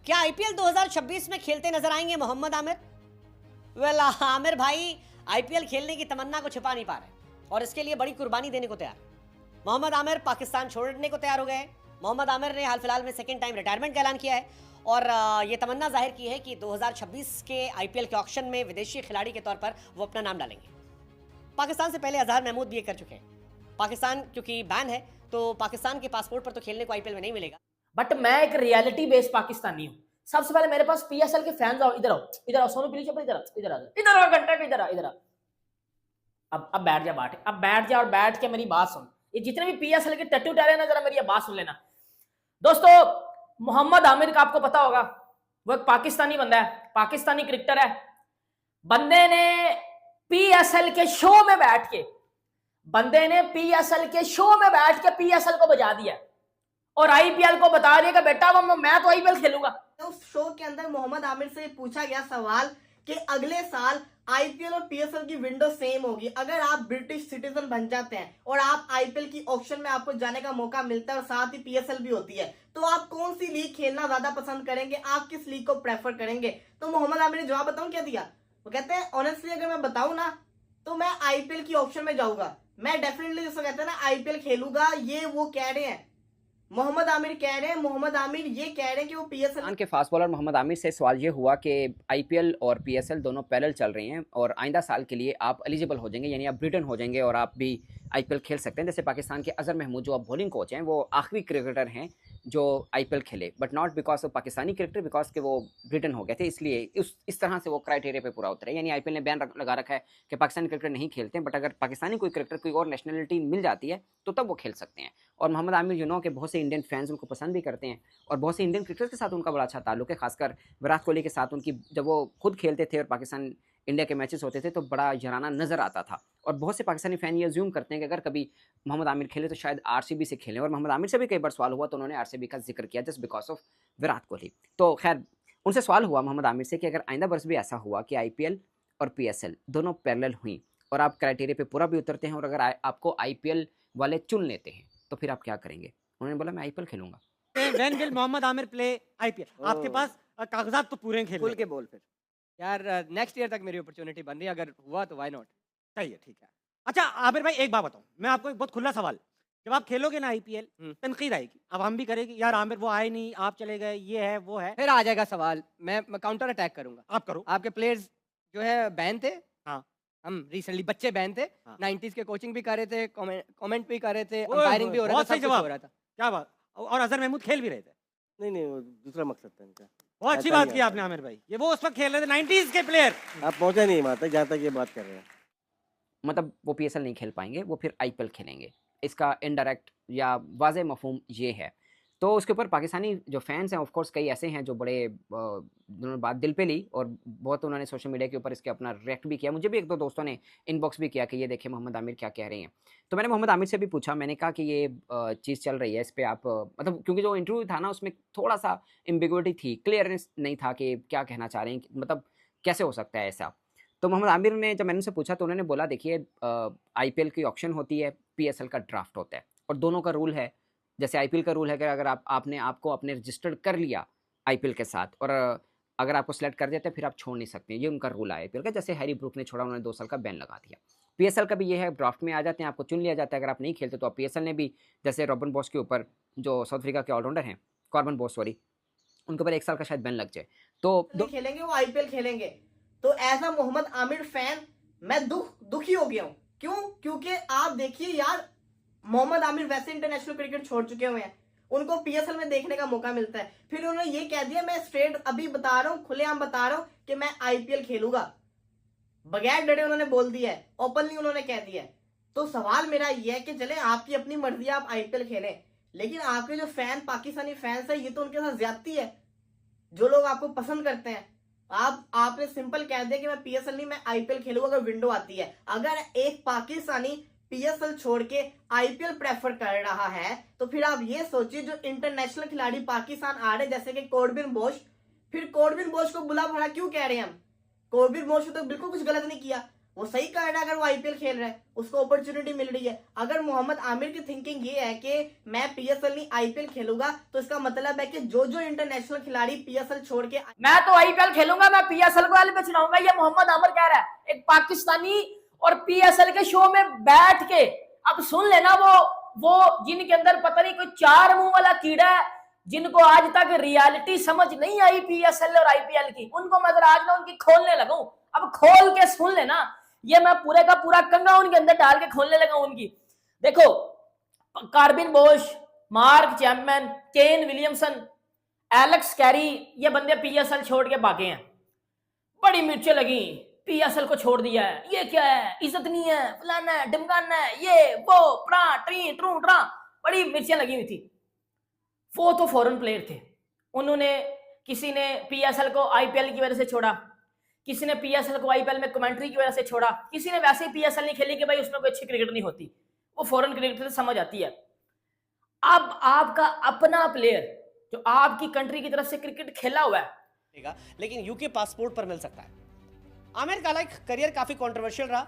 क्या आईपीएल 2026 में खेलते नजर आएंगे मोहम्मद आमिर? वेल आमिर भाई आईपीएल खेलने की तमन्ना को छिपा नहीं पा रहे और इसके लिए बड़ी कुर्बानी देने को तैयार। मोहम्मद आमिर पाकिस्तान छोड़ने को तैयार हो गए। मोहम्मद आमिर ने हाल फिलहाल में सेकेंड टाइम रिटायरमेंट का ऐलान किया है और ये तमन्ना जाहिर की है कि 2026 के आईपीएल के ऑक्शन में विदेशी खिलाड़ी के तौर पर वो अपना नाम डालेंगे। पाकिस्तान से पहले अजहर महमूद भी ये कर चुके हैं। पाकिस्तान क्योंकि बैन है तो पाकिस्तान के पासपोर्ट पर तो खेलने को आईपीएल में नहीं मिलेगा। बट मैं एक रियलिटी बेस्ड पाकिस्तानी हूँ। सबसे पहले मेरे पास पीएसएल के फैंस आओ, इधर आओ सोनू प्लीज इधर आओ घंटा इधर आ। अब बैठ जा और बैठ के मेरी बात सुन। ये जितने भी पीएसएल के टट्टू टहरे ना, जरा मेरी ये बात सुन लेना। दोस्तों, मोहम्मद आमिर का आपको पता होगा, वो एक पाकिस्तानी बंदा है, पाकिस्तानी क्रिकेटर है। बंदे ने पीएसएल के शो में बैठ के पीएसएल को बजा दिया और आईपीएल को बता दिया कि बेटा मैं तो आईपीएल खेलूंगा। उस शो के अंदर मोहम्मद आमिर से पूछा गया सवाल कि अगले साल आईपीएल और पीएसएल की विंडो सेम होगी, अगर आप ब्रिटिश सिटीजन बन जाते हैं और आप आईपीएल की ऑक्शन में आपको जाने का मौका मिलता है और साथ ही पीएसएल भी होती है, तो आप कौन सी लीग खेलना ज्यादा पसंद करेंगे, आप किस लीग को प्रेफर करेंगे? तो मोहम्मद आमिर ने जवाब बताऊं क्या दिया? वो कहते हैं ऑनेस्टली अगर मैं बताऊं ना तो मैं आईपीएल की ऑप्शन में जाऊंगा, मैं डेफिनेटली जैसे कहते हैं ना आईपीएल खेलूंगा। ये वो कह रहे हैं, मोहम्मद आमिर कह रहे हैं, मोहम्मद आमिर ये कह रहे हैं कि वो पीएसएल के फास्ट बॉलर मोहम्मद आमिर से सवाल ये हुआ कि आईपीएल और पीएसएल दोनों पैरेलल चल रही हैं और आइंदा साल के लिए आप एलिजिबल हो जाएंगे, यानी आप ब्रिटेन हो जाएंगे और आप भी आईपीएल खेल सकते हैं। जैसे पाकिस्तान के अजहर महमूद जो अब बॉलिंग कोच हैं, वो आखिरी क्रिकेटर हैं जो आईपीएल खेले, but not because of Pakistani cricketer, because के वो ब्रिटेन हो गए थे, इसलिए इस तरह से वो क्राइटेरिया पे पूरा उतरे। यानी आईपीएल ने बैन लगा रखा है कि पाकिस्तानी क्रिकेटर नहीं खेलते हैं, बट अगर पाकिस्तानी कोई क्रिकेटर कोई और नेशनलिटी मिल जाती है तो तब वो खेल सकते हैं। और मोहम्मद आमिर के बहुत से इंडियन फैंस उनको पसंद भी करते हैं और बहुत से इंडियन क्रिकेटर्स के साथ उनका बड़ा अच्छा ताल्लुक है, खासकर विराट कोहली के साथ उनकी, जब वो खुद खेलते थे और पाकिस्तान इंडिया के मैचेस होते थे तो बड़ा याराना नजर आता था। और बहुत से पाकिस्तानी फैन ये अज्यूम करते हैं कि अगर कभी मोहम्मद आमिर खेले तो शायद आरसीबी से खेलें, और मोहम्मद आमिर से भी कई बार सवाल हुआ तो उन्होंने आरसीबी का जिक्र किया just because of Virat Kohli. तो खैर उनसे सवाल हुआ मोहम्मद आमिर से कि अगर आइंदा वर्ष भी ऐसा हुआ कि आईपीएल और पीएसएल दोनों पैरेलल हुई और आप क्राइटेरिया पे पूरा भी उतरते हैं और अगर आपको आईपीएल वाले चुन लेते हैं तो फिर आप क्या करेंगे? उन्होंने बोला मैं आईपीएल खेलूंगा। When will Mohammad Amir play IPL? आपके पास कागजात तो पूरे खेल खुल के बोल फिर यार, नेक्स्ट ईयर तक मेरी अपॉर्चुनिटी बन रही है, अगर हुआ तो व्हाई नॉट। सही है, ठीक है। अच्छा आमिर भाई एक बात बताऊं, मैं आपको एक बहुत खुला सवाल, जब आप खेलोगे ना आईपीएल तनकीद आएगी, अब हम भी करेंगे यार आमिर वो आए नहीं, आप चले गए, ये है वो है, फिर आ जाएगा सवाल, मैं काउंटर अटैक करूंगा। आप करो। आपके प्लेयर्स जो है बैन थे, हाँ हम रिसेंटली बच्चे बैन थे, हाँ। 90s के कोचिंग भी कर रहे थे, कमेंट भी कर रहे थे, ओए अंपायरिंग भी हो रहा था, बहुत सब सही कुछ जवाब। हो रहा था। क्या बात, और अजहर महमूद खेल भी रहे थे। नहीं वो दूसरा मकसद था इनका। बहुत अच्छी बात की आपने आमिर भाई, ये वो उस वक्त खेल रहे थे 90s के प्लेयर। आप पहुंचा नहीं वहां तक जहाँ तक ये बात कर रहे हैं। मतलब वो पीएसएल नहीं खेल पाएंगे, वो फिर आईपीएल खेलेंगे, इसका इनडायरेक्ट या वाज़ेह मफहूम ये है। तो उसके ऊपर पाकिस्तानी जो फैंस हैं ऑफ कोर्स कई ऐसे हैं जो बड़े उन्होंने बात दिल पे ली और बहुत उन्होंने सोशल मीडिया के ऊपर इसके अपना रिएक्ट भी किया। मुझे भी एक दो दोस्तों ने इनबॉक्स भी किया कि ये देखिए मोहम्मद आमिर क्या कह रहे हैं। तो मैंने मोहम्मद आमिर से भी पूछा, मैंने कहा कि ये चीज़ चल रही है, इस पर आप मतलब क्योंकि जो इंटरव्यू था ना उसमें थोड़ा सा एम्बिग्विटी थी, क्लियरनेस नहीं था कि क्या कहना चाह रहे हैं, मतलब कैसे हो सकता है ऐसा। तो मोहम्मद आमिर ने जब मैंने उनसे पूछा तो उन्होंने बोला देखिए आईपीएल की ऑक्शन होती है, पीएसएल का ड्राफ्ट होता है और दोनों का रूल है। जैसे आईपीएल का रूल है कि अगर आपने आपको अपने रजिस्टर्ड कर लिया आईपीएल के साथ और अगर आपको सेलेक्ट कर देते हैं फिर आप छोड़ नहीं सकते, ये उनका रूल है आईपीएल का। जैसे हैरी ब्रूक ने छोड़ा, उन्होंने 2 साल का बैन लगा दिया। पीएसएल का भी ये है, ड्राफ्ट में आ जाते हैं, आपको चुन लिया जाता है, अगर आप नहीं खेलते तो आप पीएसएल ने भी जैसे रॉबन बॉस के ऊपर जो साउथ अफ्रीका के ऑलराउंडर हैं, कॉर्बन बॉस सॉरी, उनके ऊपर 1 साल का शायद बैन लग जाए तो खेलेंगे वो आईपीएल खेलेंगे। तो as a Mohammad Amir fan मैं दुखी हो गया हूँ। क्यों? क्योंकि आप देखिए यार, मोहम्मद आमिर वैसे इंटरनेशनल क्रिकेट छोड़ चुके हुए हैं, उनको पीएसएल में देखने का मौका मिलता है, फिर उन्होंने ये कह दिया, मैं स्ट्रेट अभी बता रहा हूँ, खुलेआम बता रहा हूँ कि मैं आईपीएल खेलूंगा, बगैर डरे उन्होंने बोल दिया है, ओपनली उन्होंने कह दिया है। तो सवाल मेरा ये है कि चले आपकी अपनी मर्जी, आप आईपीएल खेलें, लेकिन आपके जो फैन पाकिस्तानी फैंस है ये तो उनके साथ ज्यादती है। जो लोग आपको पसंद करते हैं, आपने सिंपल कह दिया कि मैं पीएसएल नहीं मैं आईपीएल खेलूंगा अगर विंडो आती है। अगर एक पाकिस्तानी पीएसएल छोड़ के आईपीएल प्रेफर कर रहा है तो फिर आप ये सोचिए जो इंटरनेशनल खिलाड़ी पाकिस्तान आ रहे जैसे कि कॉर्बिन बोश, फिर कॉर्बिन बोश को बुला भरा क्यों कह रहे हैं हम? कॉर्बिन बोश ने तो बिल्कुल कुछ गलत नहीं किया, वो सही कर रहा है। अगर वो आईपीएल खेल रहा है, उसको अपॉर्चुनिटी मिल रही है। अगर मोहम्मद आमिर की थिंकिंग ये है कि मैं पीएसएल नहीं आईपीएल खेलूंगा, तो इसका मतलब है कि जो जो इंटरनेशनल खिलाड़ी पीएसएल छोड़ के मैं तो आईपीएल खेलूंगा, मैं पीएसएल को एल पे चलाऊंगा, ये मोहम्मद आमिर कह रहा है। एक पाकिस्तानी और पीएसएल के शो में बैठ के, अब सुन लेना, वो जिनके अंदर पता नहीं कोई 4 मुंह वाला कीड़ा है, जिनको आज तक रियलिटी समझ नहीं आई पीएसएल और आईपीएल की, उनको मैं आज ना उनकी खोलने लगा हूं। अब खोल के सुन लेना, ये मैं पूरे का पूरा कंगा उनके अंदर डाल के खोलने लगा उनकी। देखो, Corbin Bosch, Mark Chapman, Kane Williamson, Alex Carey, ये बंदे पीएसएल छोड़ के भागे हैं। बड़ी मिर्चें लगी, पीएसएल को छोड़ दिया है, ये क्या है, इज्जत नहीं है, फलाना है, ढमकाना है, ये वो प्रा ट्री ट्रू ट्रा, बड़ी मिर्चें लगी हुई थी। वो तो फॉरेन प्लेयर थे, उन्होंने, किसी ने पीएसएल को आईपीएल की वजह से छोड़ा, किसी ने पीएसएल को आईपीएल में कमेंट्री की वजह से छोड़ा, किसी ने वैसे ही पीएसएल नहीं खेली कि भाई उसमें कोई अच्छी क्रिकेट नहीं होती, वो फॉरेन क्रिकेट से समझ आती है। अब आपका अपना प्लेयर जो आपकी कंट्री की तरफ से क्रिकेट खेला हुआ है, लेकिन यूके पासपोर्ट पर मिल सकता है। आमिर का करियर काफी कंट्रोवर्शियल रहा।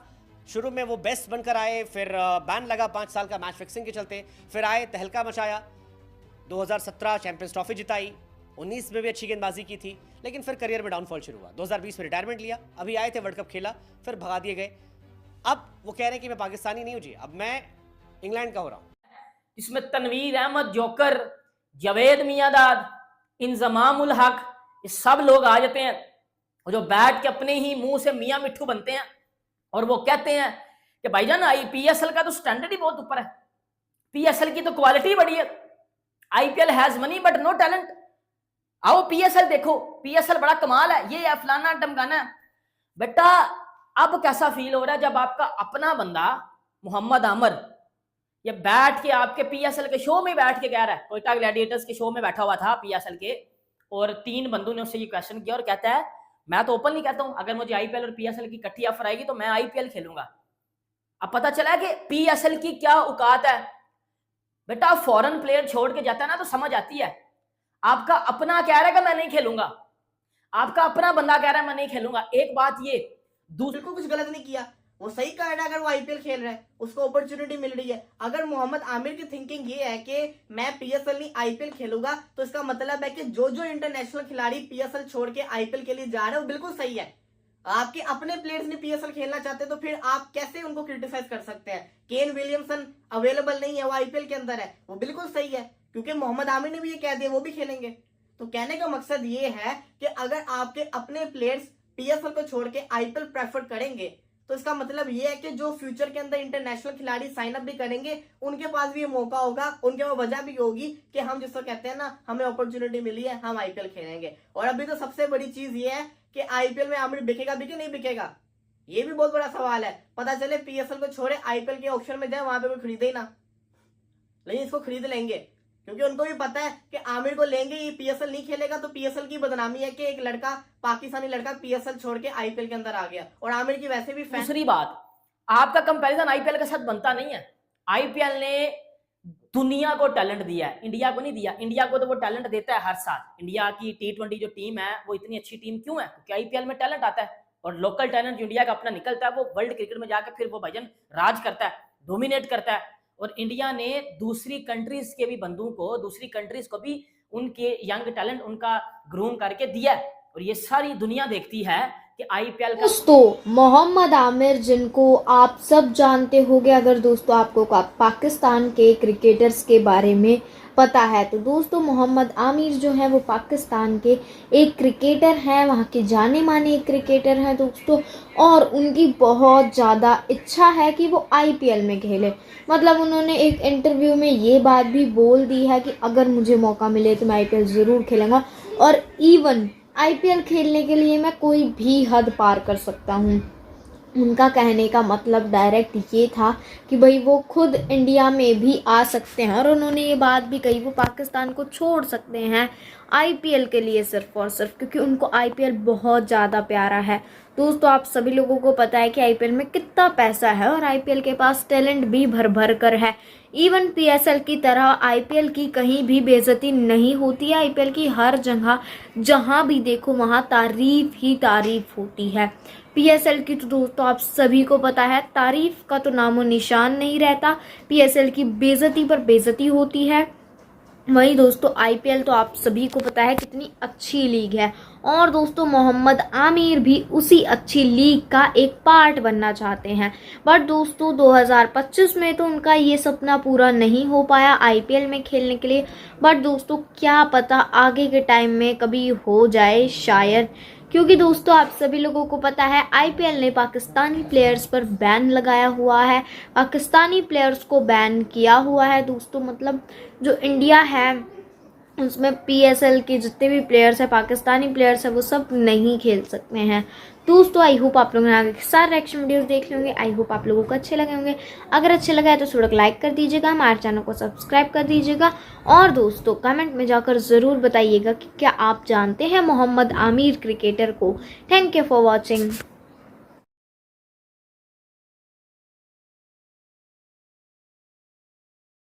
शुरू में वो बेस्ट बनकर आए, फिर बैन लगा 5 साल का मैच फिक्सिंग के चलते, फिर आए, तहलका मचाया, 2017 चैंपियंस ट्रॉफी जिताई, 19 में भी अच्छी गेंदबाजी की थी, लेकिन फिर करियर में डाउनफॉल शुरू हुआ। 2020 में रिटायरमेंट लिया, अभी आए थे, वर्ल्ड कप खेला, फिर भगा दिए गए। अब वो कह रहे हैं कि मैं पाकिस्तानी नहीं हूं जी, अब मैं इंग्लैंड का हो रहा हूं। इसमें तनवीर अहमद जोकर, जवेद मियांदाद, इंजमाम उल हक, ये सब लोग आ जाते हैं, और जो बैठ के अपने ही मुंह से मियां मिट्ठू बनते हैं, और वो कहते हैं कि भाईजान पीएसएल का तो स्टैंडर्ड ही बहुत ऊपर है, पीएसएल की तो क्वालिटी बड़ी है, IPL has money but no talent, आओ पीएसएल देखो, पीएसएल बड़ा कमाल है, ये फलाना डमकाना है। बेटा, अब कैसा फील हो रहा है जब आपका अपना बंदा मोहम्मद आमिर ये बैठ के आपके पीएसएल के शो में बैठ के कह रहा है, कोयटा ग्लैडिएटर्स के शो में बैठा हुआ था पीएसएल के, और 3 बंदों ने उससे ये क्वेश्चन किया और कहता है मैं तो ओपन नहीं कहता हूं, अगर मुझे आईपीएल और पीएसएल की इकट्ठी ऑफर आएगी तो मैं आईपीएल खेलूंगा। अब पता चला कि पीएसएल की क्या औकात है। बेटा, फॉरेन प्लेयर छोड़ के जाता है ना तो समझ आती है। आपका अपना कह रहा है कि मैं नहीं खेलूंगा, आपका अपना बंदा कह रहा है मैं नहीं खेलूंगा। एक बात ये, दूसरे को कुछ गलत नहीं किया, वो सही कर रहा है। अगर वो आईपीएल खेल रहा है, उसको अपॉर्चुनिटी मिल रही है। अगर मोहम्मद आमिर की थिंकिंग ये है कि मैं पीएसएल नहीं आईपीएल खेलूंगा, तो इसका मतलब है कि जो जो इंटरनेशनल खिलाड़ी पीएसएल छोड़ के आईपीएल के लिए जा रहे हैं वो बिल्कुल सही है। आपके अपने प्लेयर्स ने पीएसएल खेलना चाहते तो फिर आप कैसे उनको क्रिटिसाइज कर सकते हैं। केन विलियमसन अवेलेबल नहीं है, वो आईपीएल के अंदर है, वो बिल्कुल सही है, क्योंकि मोहम्मद आमिर ने भी ये कह दिया वो भी खेलेंगे। तो कहने का मकसद ये है कि अगर आपके अपने प्लेयर्स पीएसएल को छोड़ के आईपीएल प्रेफर करेंगे, तो इसका मतलब ये है कि जो फ्यूचर के अंदर इंटरनेशनल खिलाड़ी साइन अप भी करेंगे, उनके पास भी ये मौका होगा, उनके पास वजह भी होगी कि हम जिसको कहते हैं ना, हमें अपॉर्चुनिटी मिली है, हम आईपीएल खेलेंगे। और अभी तो सबसे बड़ी चीज ये है कि आईपीएल में आमिर बिकेगा भी कि नहीं बिकेगा, ये भी बहुत बड़ा सवाल है। पता चले पीएसएल को छोड़े आईपीएल के ऑक्शन में जाए, वहां पे कोई खरीदे ही ना, लेकिन इसको खरीद लेंगे, क्योंकि उनको भी पता है कि आमिर को लेंगे, ये पीएसएल नहीं खेलेगा तो पीएसएल की बदनामी है कि एक लड़का, पाकिस्तानी लड़का पीएसएल छोड़ के आईपीएल के अंदर आ गया। और आमिर की वैसे भी दूसरी बात, आपका कंपैरिजन आईपीएल के साथ बनता नहीं है। आईपीएल ने दुनिया को टैलेंट दिया है, इंडिया को नहीं दिया। इंडिया को तो वो टैलेंट देता है हर साल। इंडिया की T20 जो टीम है वो इतनी अच्छी टीम क्यों है? क्योंकि आईपीएल में टैलेंट आता है, और लोकल टैलेंट जो इंडिया का अपना निकलता है वो वर्ल्ड क्रिकेट में जाकर फिर वो भाईजान राज करता है, डोमिनेट करता है। और इंडिया ने दूसरी कंट्रीज के भी बंदों को, दूसरी कंट्रीज को भी उनके यंग टैलेंट उनका ग्रूम करके दिया है, और ये सारी दुनिया देखती है कि आईपीएल का। दोस्तों, मोहम्मद आमिर जिनको आप सब जानते होंगे, अगर दोस्तों आपको पाकिस्तान के क्रिकेटर्स के बारे में पता है तो दोस्तों मोहम्मद आमिर जो है वो पाकिस्तान के एक क्रिकेटर हैं, वहाँ के जाने माने एक क्रिकेटर हैं दोस्तों, और उनकी बहुत ज़्यादा इच्छा है कि वो आईपीएल में खेले। मतलब उन्होंने एक इंटरव्यू में ये बात भी बोल दी है कि अगर मुझे मौका मिले तो मैं आईपीएल ज़रूर खेलूँगा, और इवन आईपीएल खेलने के लिए मैं कोई भी हद पार कर सकता हूँ। उनका कहने का मतलब डायरेक्ट ये था कि भाई वो खुद इंडिया में भी आ सकते हैं, और उन्होंने ये बात भी कही वो पाकिस्तान को छोड़ सकते हैं आईपीएल के लिए, सिर्फ और सिर्फ क्योंकि उनको आईपीएल बहुत ज़्यादा प्यारा है। दोस्तों, आप सभी लोगों को पता है कि आईपीएल में कितना पैसा है, और आईपीएल के पास टैलेंट भी भर भर कर है। इवन पीएसएल की तरह आईपीएल की कहीं भी बेइज्जती नहीं होती है। आईपीएल की हर जगह जहां भी देखो वहां तारीफ ही तारीफ होती है। पीएसएल की तो दोस्तों आप सभी को पता है, तारीफ का तो नामो निशान नहीं रहता। पीएसएल की बेइज्जती पर बेइज्जती होती है। वही दोस्तों आईपीएल तो आप सभी को पता है कितनी अच्छी लीग है, और दोस्तों मोहम्मद आमिर भी उसी अच्छी लीग का एक पार्ट बनना चाहते हैं। बट दोस्तों 2025 में तो उनका ये सपना पूरा नहीं हो पाया आईपीएल में खेलने के लिए। बट दोस्तों क्या पता आगे के टाइम में कभी हो जाए शायद, क्योंकि दोस्तों आप सभी लोगों को पता है आईपीएल ने पाकिस्तानी प्लेयर्स पर बैन लगाया हुआ है, पाकिस्तानी प्लेयर्स को बैन किया हुआ है दोस्तों। मतलब जो इंडिया है उसमें पीएसएल के जितने भी प्लेयर्स हैं, पाकिस्तानी प्लेयर्स हैं, वो सब नहीं खेल सकते हैं दोस्तों। आई होप आप लोगों ने आगे सारे रिएक्शन वीडियोस देख लेंगे। आई होप आप लोगों को अच्छे लगे होंगे। अगर अच्छे लगा है तो वीडियो को लाइक कर दीजिएगा, हमारे चैनल को सब्सक्राइब कर दीजिएगा, और दोस्तों कमेंट में जाकर ज़रूर बताइएगा कि क्या आप जानते हैं मोहम्मद आमिर क्रिकेटर को। Thank you for watching.